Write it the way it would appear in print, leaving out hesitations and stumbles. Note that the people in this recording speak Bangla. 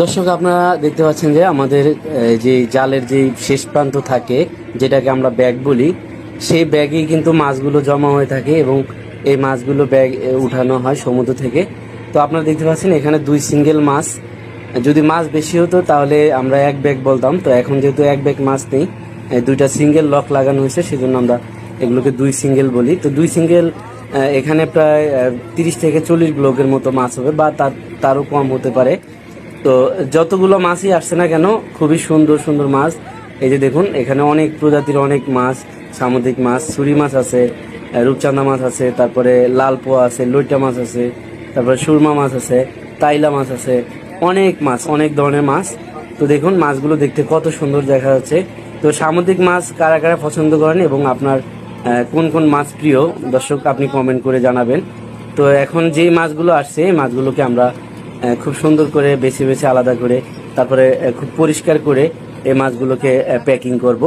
দর্শক, আপনারা দেখতে পাচ্ছেন যে আমাদের যে জালের যে শেষ প্রান্ত থাকে, যেটাকে আমরা ব্যাগ বলি, সেই ব্যাগেই কিন্তু মাছগুলো জমা হয়ে থাকে এবং এই মাছগুলো ব্যাগ উঠানো হয় সমুদ্র থেকে। তো আপনারা দেখতে পাচ্ছেন এখানে 2 সিঙ্গেল মাছ। যদি মাছ বেশি হতো তাহলে আমরা এক ব্যাগ বলতাম। তো এখন যেহেতু এক ব্যাগ মাছ নেই, 2টা সিঙ্গেল লক লাগানো হয়েছে, সেজন্য আমরা এগুলোকে 2 সিঙ্গেল বলি। তো 2 সিঙ্গেল এখানে প্রায় 30 থেকে 40 ব্লকের মতো মাছ হবে, বা তারও কম হতে পারে। তো যতগুলো মাছই আসছে না কেন, খুবই সুন্দর সুন্দর মাছ। এই যে দেখুন, এখানে অনেক প্রজাতির অনেক মাছ, সামুদ্রিক মাছ, ছুরি মাছ আছে, রূপচাঁদা মাছ আছে, তারপরে লাল পোয়া আছে, লইটা মাছ আছে, তারপরে সুরমা মাছ আছে, তাইলা মাছ আছে, অনেক মাছ, অনেক ধরনের মাছ। তো দেখুন মাছগুলো দেখতে কত সুন্দর দেখা যাচ্ছে। তো সামুদ্রিক মাছ কারা কারা পছন্দ করেন এবং আপনার কোন কোন মাছ প্রিয়, দর্শক আপনি কমেন্ট করে জানাবেন। তো এখন যেই মাছগুলো আসছে, এই মাছগুলোকে আমরা খুব সুন্দর করে বেছে বেছে আলাদা করে, তারপরে খুব পরিষ্কার করে এই মাছগুলোকে প্যাকিং করব।